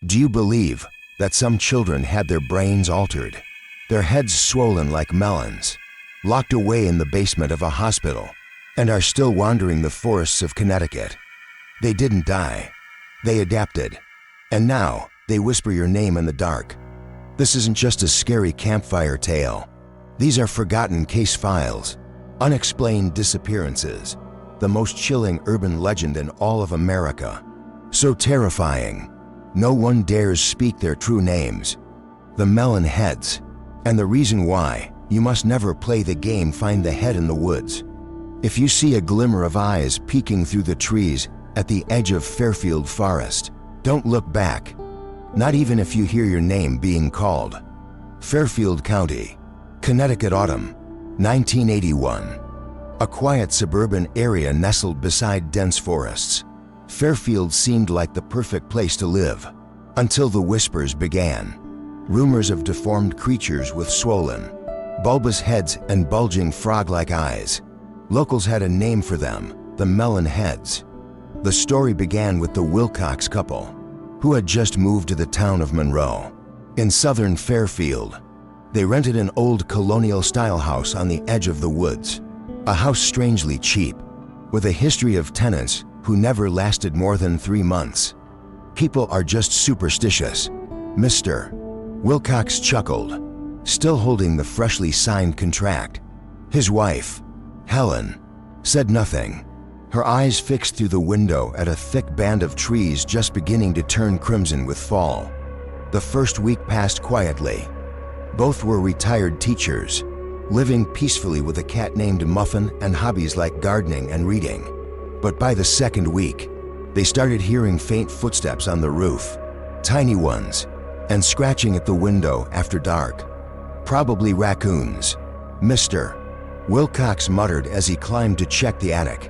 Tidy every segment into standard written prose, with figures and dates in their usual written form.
Do you believe that some children had their brains altered, their heads swollen like melons, locked away in the basement of a hospital, and are still wandering the forests of Connecticut? They didn't die. They adapted. And now they whisper your name in the dark. This isn't just a scary campfire tale. These are forgotten case files, unexplained disappearances, the most chilling urban legend in all of America. So terrifying, no one dares speak their true names. The Melon Heads. And the reason why, you must never play the game Find the Head in the Woods. If you see a glimmer of eyes peeking through the trees at the edge of Fairfield Forest, don't look back. Not even if you hear your name being called. Fairfield County, Connecticut, autumn, 1981. A quiet suburban area nestled beside dense forests. Fairfield seemed like the perfect place to live, until the whispers began. Rumors of deformed creatures with swollen, bulbous heads and bulging frog-like eyes. Locals had a name for them, the Melon Heads. The story began with the Wilcox couple, who had just moved to the town of Monroe, in southern Fairfield. They rented an old colonial-style house on the edge of the woods, a house strangely cheap, with a history of tenants who never lasted more than 3 months. People are just superstitious. Mr. Wilcox chuckled, still holding the freshly signed contract. His wife, Helen, said nothing, her eyes fixed through the window at a thick band of trees just beginning to turn crimson with fall. The first week passed quietly. Both were retired teachers, living peacefully with a cat named Muffin and hobbies like gardening and reading. But by the second week, they started hearing faint footsteps on the roof, tiny ones, and scratching at the window after dark. Probably raccoons, Mr. Wilcox muttered as he climbed to check the attic.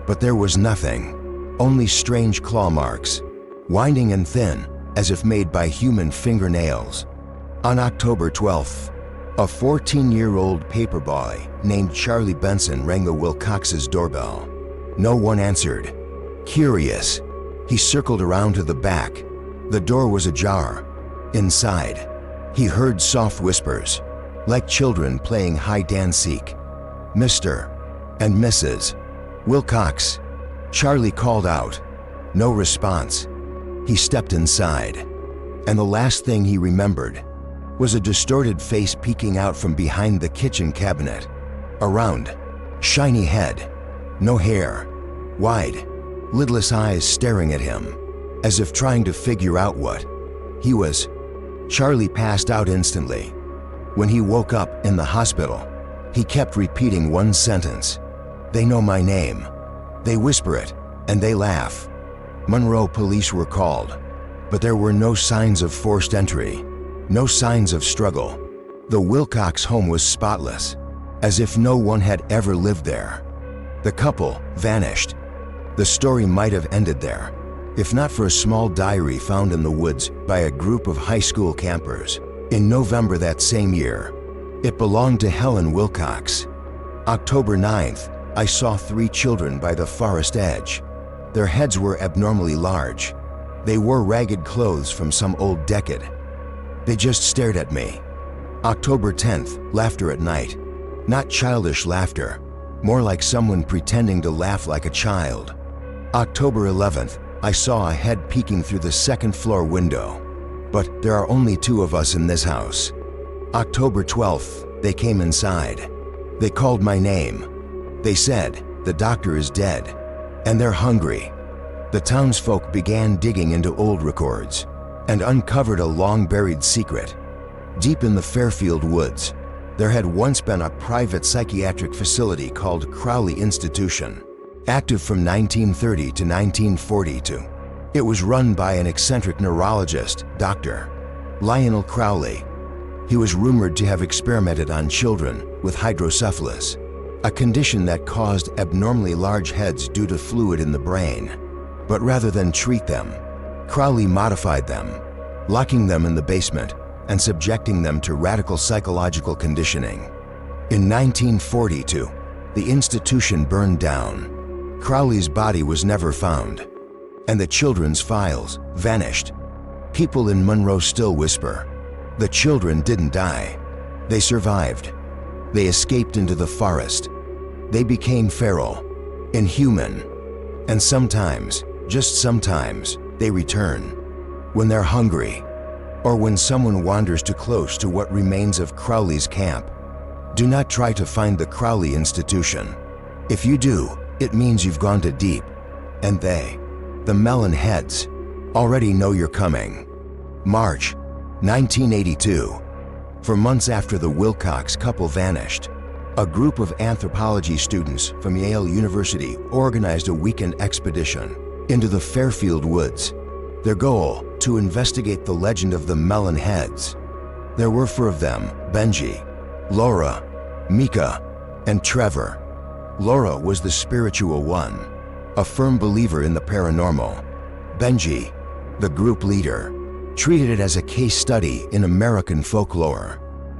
But there was nothing, only strange claw marks, winding and thin, as if made by human fingernails. On October 12th, a 14-year-old paper boy named Charlie Benson rang the Wilcox's doorbell. No one answered. Curious, he circled around to the back. The door was ajar. Inside, he heard soft whispers, like children playing hide-and-seek. Mr. and Mrs. Wilcox, Charlie called out. No response. He stepped inside, and the last thing he remembered was a distorted face peeking out from behind the kitchen cabinet. A round, shiny head, no hair, wide, lidless eyes staring at him, as if trying to figure out what he was. Charlie passed out instantly. When he woke up in the hospital, he kept repeating one sentence. They know my name. They whisper it, and they laugh. Monroe police were called, but there were no signs of forced entry, no signs of struggle. The Wilcox home was spotless, as if no one had ever lived there. The couple vanished. The story might have ended there, if not for a small diary found in the woods by a group of high school campers in November that same year. It belonged to Helen Wilcox. October 9th, I saw 3 children by the forest edge. Their heads were abnormally large. They wore ragged clothes from some old decade. They just stared at me. October 10th, laughter at night. Not childish laughter, more like someone pretending to laugh like a child. October 11th, I saw a head peeking through the second-floor window. But there are only 2 of us in this house. October 12th, they came inside. They called my name. They said, the doctor is dead, and they're hungry. The townsfolk began digging into old records and uncovered a long-buried secret. Deep in the Fairfield woods, there had once been a private psychiatric facility called Crowley Institution, active from 1930 to 1942. It was run by an eccentric neurologist, Dr. Lionel Crowley. He was rumored to have experimented on children with hydrocephalus, a condition that caused abnormally large heads due to fluid in the brain. But rather than treat them, Crowley modified them, locking them in the basement and subjecting them to radical psychological conditioning. In 1942, the institution burned down. Crowley's body was never found, and the children's files vanished. People in Monroe still whisper, the children didn't die. They survived. They escaped into the forest. They became feral, inhuman, and sometimes, just sometimes, they return. When they're hungry, or when someone wanders too close to what remains of Crowley's camp. Do not try to find the Crowley institution. If you do, it means you've gone too deep. And they, the Melon Heads, already know you're coming. March 1982. For months after the Wilcox couple vanished, a group of anthropology students from Yale University organized a weekend expedition into the Fairfield woods. Their goal, to investigate the legend of the Melon Heads. There were 4 of them: Benji, Laura, Mika, and Trevor. Laura was the spiritual one, a firm believer in the paranormal. Benji, the group leader, treated it as a case study in American folklore.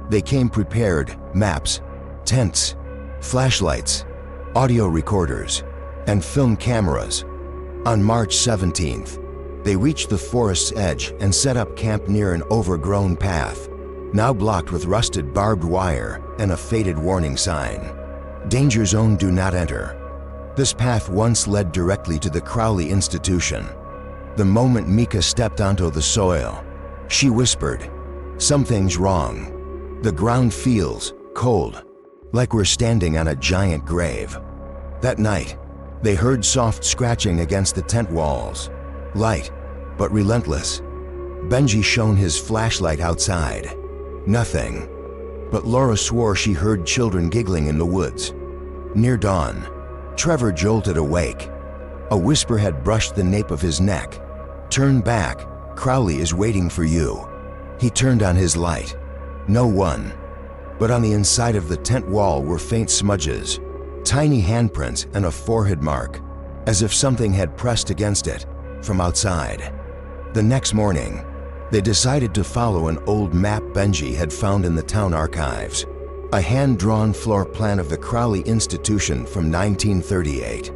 They came prepared: maps, tents, flashlights, audio recorders, and film cameras. On March 17th, they reached the forest's edge and set up camp near an overgrown path, now blocked with rusted barbed wire and a faded warning sign. Danger zone, do not enter. This path once led directly to the Crowley Institution. The moment Mika stepped onto the soil, she whispered, "Something's wrong. The ground feels cold, like we're standing on a giant grave." That night, they heard soft scratching against the tent walls, light but relentless. Benji shone his flashlight outside. Nothing. But Laura swore she heard children giggling in the woods. Near dawn, Trevor jolted awake. A whisper had brushed the nape of his neck. "Turn back, Crowley is waiting for you." He turned on his light. No one. But on the inside of the tent wall were faint smudges, tiny handprints and a forehead mark, as if something had pressed against it from outside. The next morning, they decided to follow an old map Benji had found in the town archives, a hand-drawn floor plan of the Crowley Institution from 1938.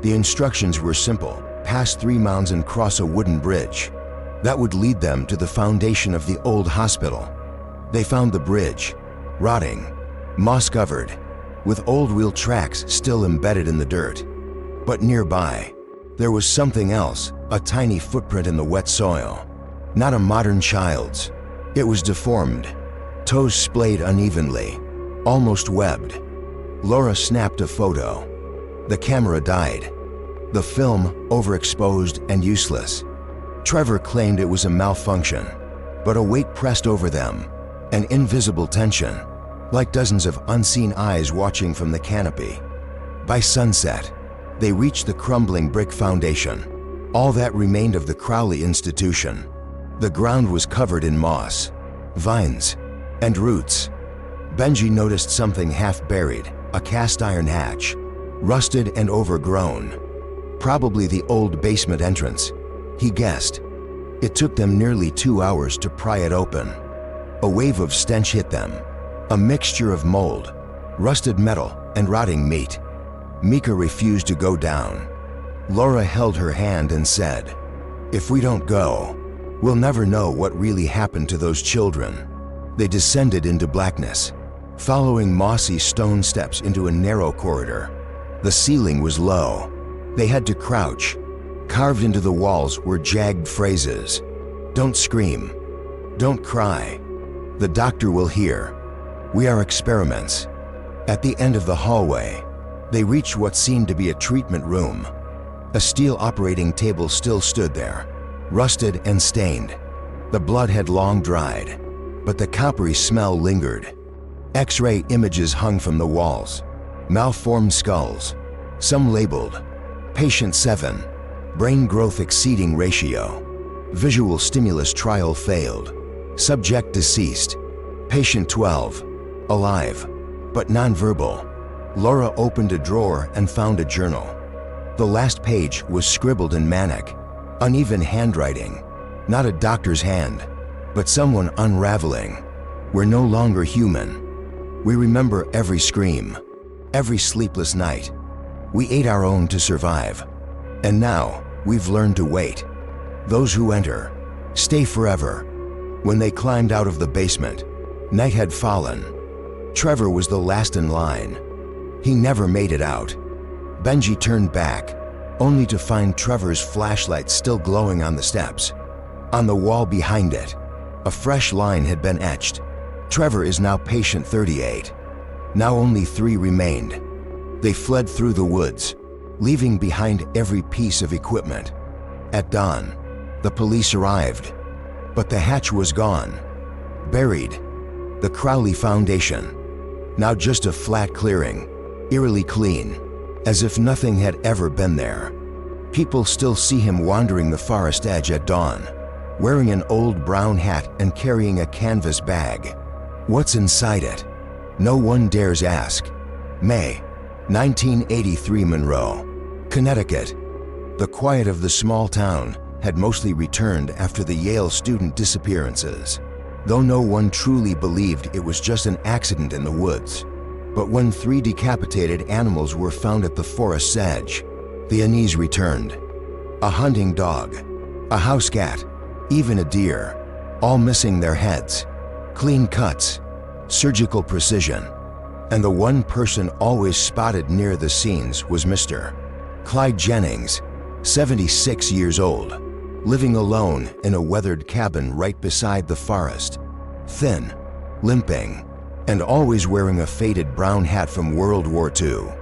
The instructions were simple: pass 3 mounds and cross a wooden bridge. That would lead them to the foundation of the old hospital. They found the bridge, rotting, moss-covered, with old wheel tracks still embedded in the dirt. But nearby, there was something else, a tiny footprint in the wet soil. Not a modern child's. It was deformed, toes splayed unevenly, almost webbed. Laura snapped a photo. The camera died. The film overexposed and useless. Trevor claimed it was a malfunction, but a weight pressed over them, an invisible tension, like dozens of unseen eyes watching from the canopy. By sunset, they reached the crumbling brick foundation, all that remained of the Crowley Institution. The ground was covered in moss, vines, and roots. Benji noticed something half-buried, a cast-iron hatch, rusted and overgrown. Probably the old basement entrance, he guessed. It took them nearly 2 hours to pry it open. A wave of stench hit them, a mixture of mold, rusted metal, and rotting meat. Mika refused to go down. Laura held her hand and said, "If we don't go, we'll never know what really happened to those children." They descended into blackness, following mossy stone steps into a narrow corridor. The ceiling was low. They had to crouch. Carved into the walls were jagged phrases. "Don't scream. Don't cry. The doctor will hear. We are experiments." At the end of the hallway, they reached what seemed to be a treatment room. A steel operating table still stood there, rusted and stained. The blood had long dried, but the coppery smell lingered. X-ray images hung from the walls, malformed skulls, some labeled Patient 7, brain growth exceeding ratio. Visual stimulus trial failed. Subject deceased. Patient 12, alive, but nonverbal. Laura opened a drawer and found a journal. The last page was scribbled in manic, uneven handwriting, not a doctor's hand, but someone unraveling. "We're no longer human. We remember every scream, every sleepless night. We ate our own to survive. And now we've learned to wait. Those who enter Stay forever. When they climbed out of the basement, night had fallen. Trevor was the last in line. He never made it out. Benji turned back, only to find Trevor's flashlight still glowing on the steps. On the wall behind it, a fresh line had been etched. Trevor is now patient 38. Now only 3 remained. They fled through the woods, leaving behind every piece of equipment. At dawn, the police arrived, but the hatch was gone. Buried. The Crowley Foundation. Now just a flat clearing, eerily clean, as if nothing had ever been there. People still see him wandering the forest edge at dawn, wearing an old brown hat and carrying a canvas bag. What's inside it? No one dares ask. May 1983, Monroe, Connecticut. The quiet of the small town had mostly returned after the Yale student disappearances, though no one truly believed it was just an accident in the woods. But when 3 decapitated animals were found at the forest's edge, the unease returned. A hunting dog, a house cat, even a deer, all missing their heads. Clean cuts, surgical precision. And the one person always spotted near the scenes was Mr. Clyde Jennings, 76 years old, living alone in a weathered cabin right beside the forest. Thin, limping, and always wearing a faded brown hat from World War II.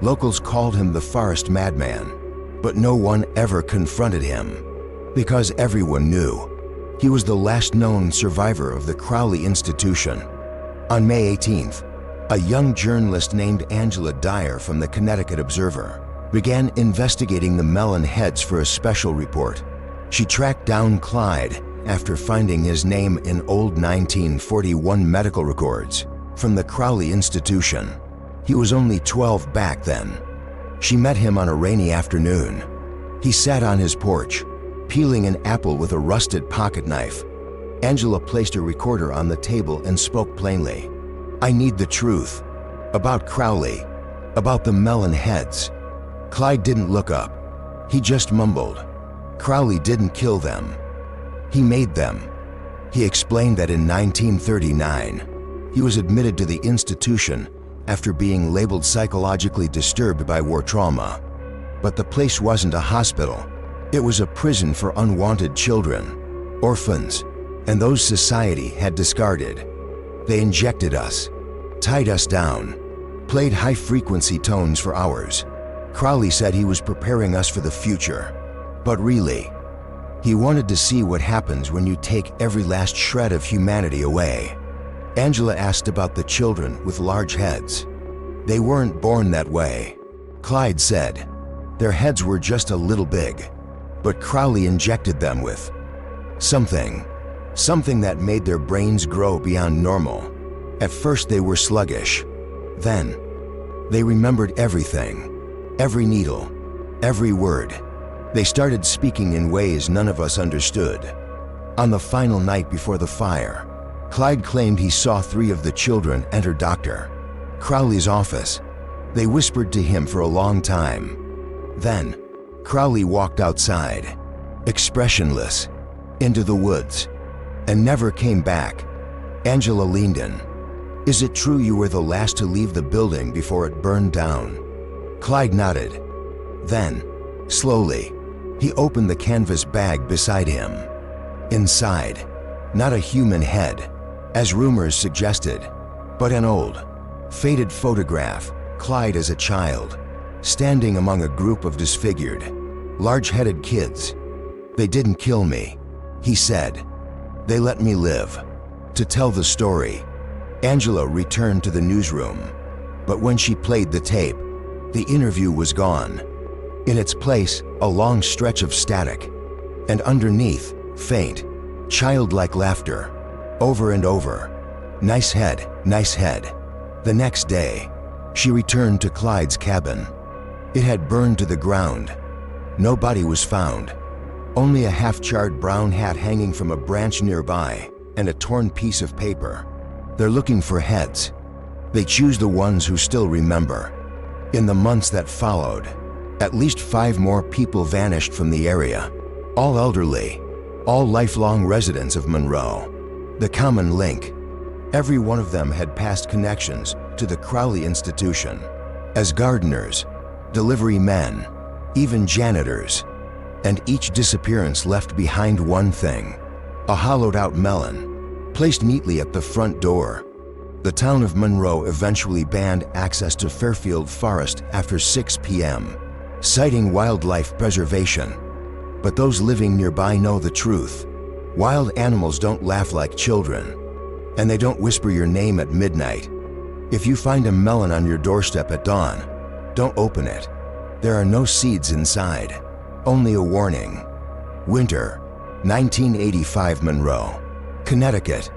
Locals called him the Forest Madman, but no one ever confronted him, because everyone knew he was the last known survivor of the Crowley Institution. On May 18th, a young journalist named Angela Dyer from the Connecticut Observer began investigating the Melon Heads for a special report. She tracked down Clyde after finding his name in old 1941 medical records from the Crowley Institution. He was only 12 back then. She met him on a rainy afternoon. He sat on his porch, peeling an apple with a rusted pocket knife. Angela placed a recorder on the table and spoke plainly. "I need the truth. About Crowley. About the Melon Heads." Clyde didn't look up. He just mumbled. Crowley didn't kill them. He made them. He explained that in 1939, he was admitted to the institution after being labeled psychologically disturbed by war trauma. But the place wasn't a hospital. It was a prison for unwanted children, orphans, and those society had discarded. They injected us, tied us down, played high-frequency tones for hours. Crowley said he was preparing us for the future, but really, he wanted to see what happens when you take every last shred of humanity away. Angela asked about the children with large heads. They weren't born that way. Clyde said their heads were just a little big, but Crowley injected them with something that made their brains grow beyond normal. At first they were sluggish. Then, they remembered everything. Every needle, every word. They started speaking in ways none of us understood. On the final night before the fire, Clyde claimed he saw 3 of the children enter Dr. Crowley's office. They whispered to him for a long time. Then, Crowley walked outside, expressionless, into the woods, and never came back. Angela leaned in. "Is it true you were the last to leave the building before it burned down?" Clyde nodded. Then, slowly, he opened the canvas bag beside him. Inside, not a human head, as rumors suggested, but an old, faded photograph, Clyde as a child, standing among a group of disfigured, large-headed kids. "They didn't kill me," he said. "They let me live, to tell the story." Angela returned to the newsroom, but when she played the tape, the interview was gone. In its place, a long stretch of static, and underneath, faint, childlike laughter, over and over. "Nice head, nice head." The next day, she returned to Clyde's cabin. It had burned to the ground. No body was found, only a half-charred brown hat hanging from a branch nearby, and a torn piece of paper. "They're looking for heads. They choose the ones who still remember." In the months that followed, at least 5 more people vanished from the area, all elderly. all lifelong residents of Monroe. The common link: every one of them had past connections to the Crowley institution. As gardeners, delivery men, even janitors. And each disappearance left behind one thing: a hollowed-out melon, placed neatly at the front door. The town of Monroe eventually banned access to Fairfield Forest after 6 p.m., citing wildlife preservation. But those living nearby know the truth. Wild animals don't laugh like children, and they don't whisper your name at midnight. If you find a melon on your doorstep at dawn, don't open it. There are no seeds inside, only a warning. Winter, 1985, Monroe, Connecticut.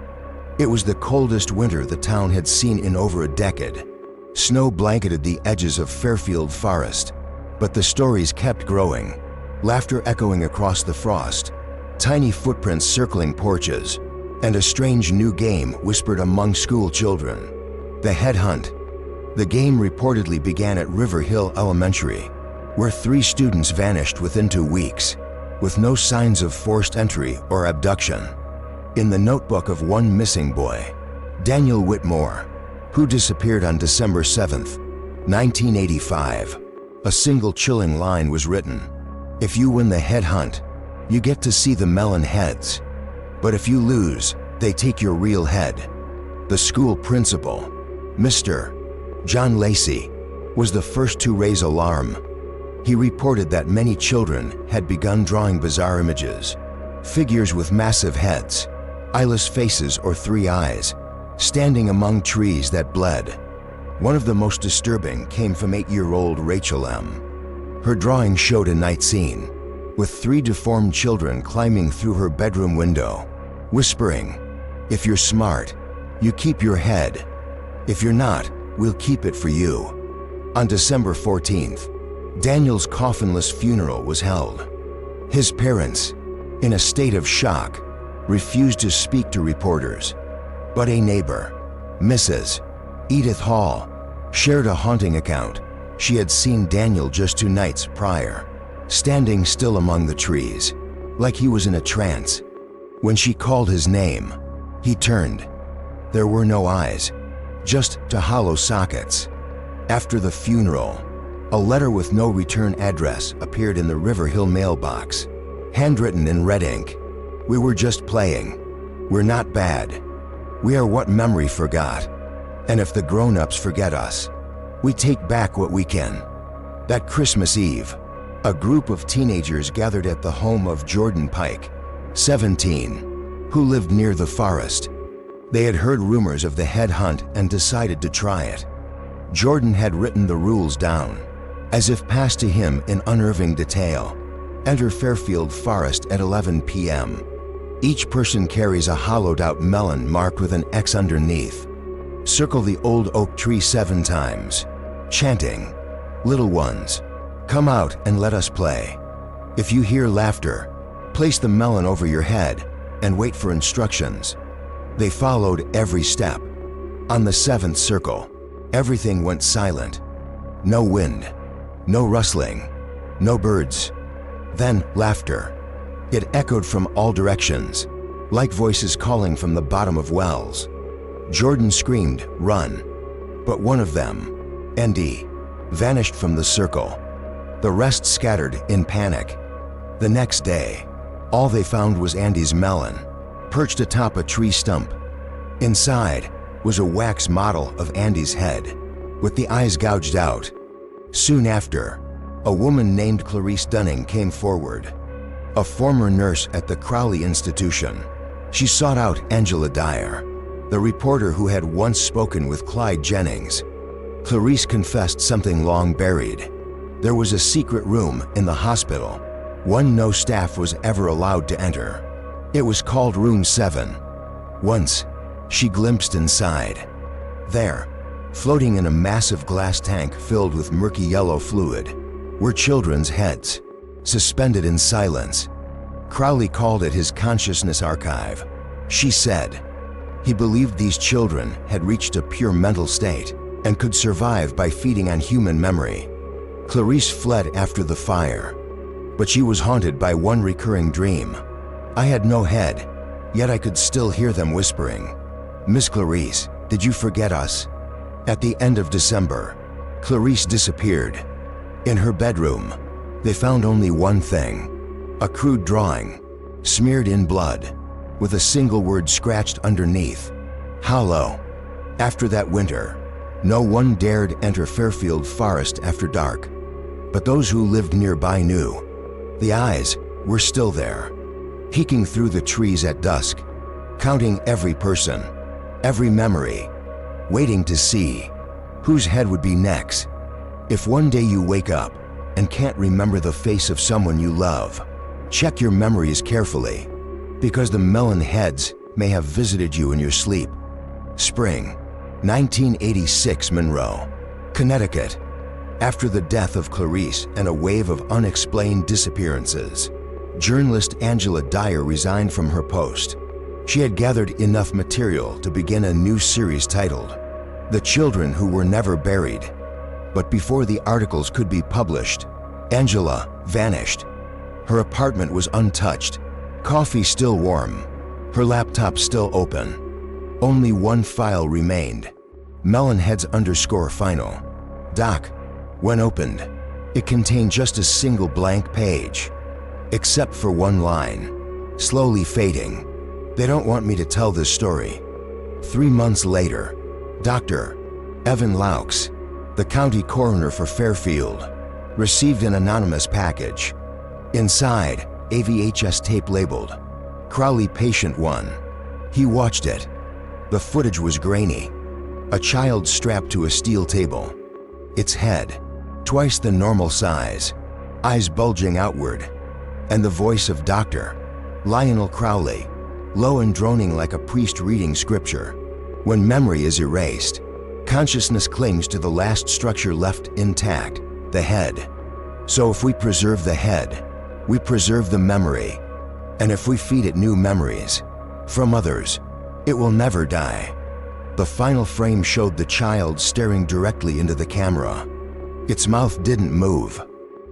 It was the coldest winter the town had seen in over a decade. Snow blanketed the edges of Fairfield Forest, but the stories kept growing. Laughter echoing across the frost, tiny footprints circling porches, and a strange new game whispered among school children: the headhunt. The game reportedly began at River Hill Elementary, where 3 students vanished within 2 weeks, with no signs of forced entry or abduction. In the notebook of one missing boy, Daniel Whitmore, who disappeared on December 7th, 1985, a single chilling line was written: "If you win the headhunt, you get to see the Melon Heads. But if you lose, they take your real head." The school principal, Mr. John Lacey, was the first to raise alarm. He reported that many children had begun drawing bizarre images: figures with massive heads, eyeless faces or 3 eyes, standing among trees that bled. One of the most disturbing came from 8-year-old Rachel M. Her drawing showed a night scene, with 3 deformed children climbing through her bedroom window, whispering, "If you're smart, you keep your head. If you're not, we'll keep it for you." On December 14th, Daniel's coffinless funeral was held. His parents, in a state of shock, refused to speak to reporters. But a neighbor, Mrs. Edith Hall, shared a haunting account. She had seen Daniel just 2 nights prior, standing still among the trees, like he was in a trance. When she called his name, he turned. There were no eyes, just 2 hollow sockets. After the funeral, a letter with no return address appeared in the River Hill mailbox, handwritten in red ink. "We were just playing. We're not bad. We are what memory forgot. And if the grown-ups forget us, we take back what we can." That Christmas Eve, a group of teenagers gathered at the home of Jordan Pike, 17, who lived near the forest. They had heard rumors of the headhunt and decided to try it. Jordan had written the rules down, as if passed to him in unnerving detail. Enter Fairfield Forest at 11 p.m. Each person carries a hollowed-out melon marked with an X underneath. Circle the old oak tree 7 times, chanting, "Little ones, come out and let us play." If you hear laughter, place the melon over your head and wait for instructions. They followed every step. On the 7th circle, everything went silent. No wind, no rustling, no birds. Then laughter. It echoed from all directions, like voices calling from the bottom of wells. Jordan screamed, "Run!" But one of them, Andy, vanished from the circle. The rest scattered in panic. The next day, all they found was Andy's melon, perched atop a tree stump. Inside was a wax model of Andy's head, with the eyes gouged out. Soon after, a woman named Clarice Dunning came forward, a former nurse at the Crowley Institution. She sought out Angela Dyer, the reporter who had once spoken with Clyde Jennings. Clarice confessed something long buried. There was a secret room in the hospital, one no staff was ever allowed to enter. It was called Room 7. Once, she glimpsed inside. There, floating in a massive glass tank filled with murky yellow fluid, were children's heads, suspended in silence. Crowley called it his consciousness archive. She said he believed these children had reached a pure mental state and could survive by feeding on human memory. Clarice fled after the fire, but she was haunted by one recurring dream: I had no head, yet I could still hear them whispering. Miss Clarice, did you forget us? At the end of December, Clarice disappeared. In her bedroom, they found only one thing, a crude drawing, smeared in blood, with a single word scratched underneath, Hollow. After that winter, no one dared enter Fairfield Forest after dark, but those who lived nearby knew. The eyes were still there, peeking through the trees at dusk, counting every person, every memory, waiting to see whose head would be next. If one day you wake up and can't remember the face of someone you love, check your memories carefully, because the Melon Heads may have visited you in your sleep. Spring, 1986, Monroe, Connecticut. After the death of Clarice and a wave of unexplained disappearances, journalist Angela Dyer resigned from her post. She had gathered enough material to begin a new series titled The Children Who Were Never Buried. But before the articles could be published, Angela vanished. Her apartment was untouched, coffee still warm, her laptop still open. Only one file remained, melonheads_final. Doc. When opened, it contained just a single blank page, except for one line, slowly fading. They don't want me to tell this story. 3 months later, Dr. Evan Laux, the county coroner for Fairfield, received an anonymous package. Inside, a VHS tape labeled Crowley Patient 1. He watched it. The footage was grainy. A child strapped to a steel table. Its head, twice the normal size, eyes bulging outward, and the voice of Dr. Lionel Crowley, low and droning like a priest reading scripture. When memory is erased, consciousness clings to the last structure left intact, the head. So if we preserve the head, we preserve the memory. And if we feed it new memories from others, it will never die. The final frame showed the child staring directly into the camera. Its mouth didn't move,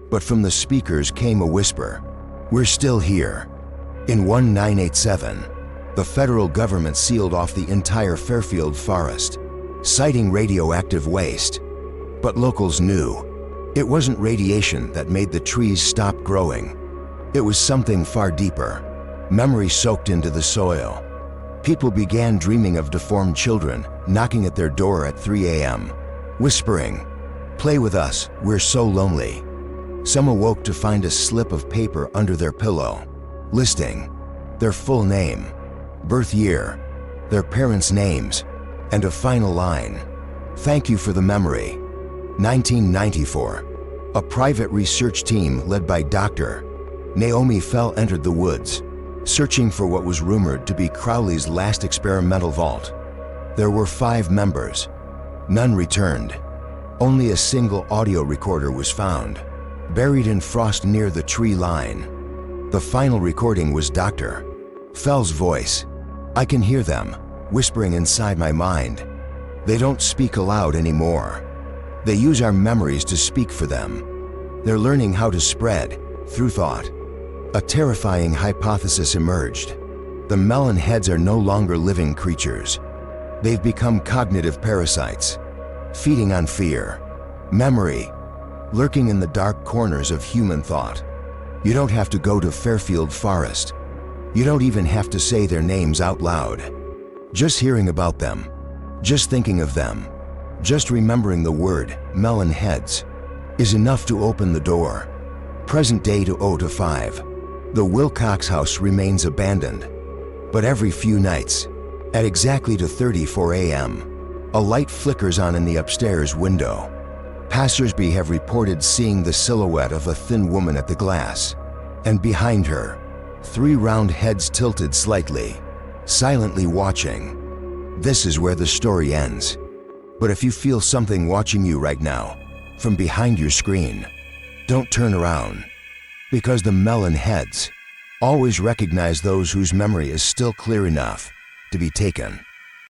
but from the speakers came a whisper. We're still here. In 1987, the federal government sealed off the entire Fairfield forest, citing radioactive waste. But locals knew it wasn't radiation that made the trees stop growing. It was something far deeper. Memory soaked into the soil. People began dreaming of deformed children knocking at their door at 3 a.m., whispering, "Play with us, we're so lonely." Some awoke to find a slip of paper under their pillow, listing their full name, birth year, their parents' names, and a final line, "Thank you for the memory." 1994, a private research team led by Dr. Naomi Fell entered the woods, searching for what was rumored to be Crowley's last experimental vault. There were 5 members. None returned. Only a single audio recorder was found, buried in frost near the tree line. The final recording was Dr. Fell's voice. "I can hear them, whispering inside my mind. They don't speak aloud anymore. They use our memories to speak for them. They're learning how to spread, through thought." A terrifying hypothesis emerged. The Melon Heads are no longer living creatures. They've become cognitive parasites, feeding on fear, memory, lurking in the dark corners of human thought. You don't have to go to Fairfield Forest. You don't even have to say their names out loud. Just hearing about them, just thinking of them, just remembering the word Melon Heads is enough to open the door. Present day to 0 to 5. The Wilcox house remains abandoned, but every few nights, at exactly 2:34 a.m., a light flickers on in the upstairs window. Passersby have reported seeing the silhouette of a thin woman at the glass, and behind her, 3 round heads tilted slightly, silently watching. This is where the story ends. But if you feel something watching you right now, from behind your screen, don't turn around. Because the Melon Heads always recognize those whose memory is still clear enough to be taken.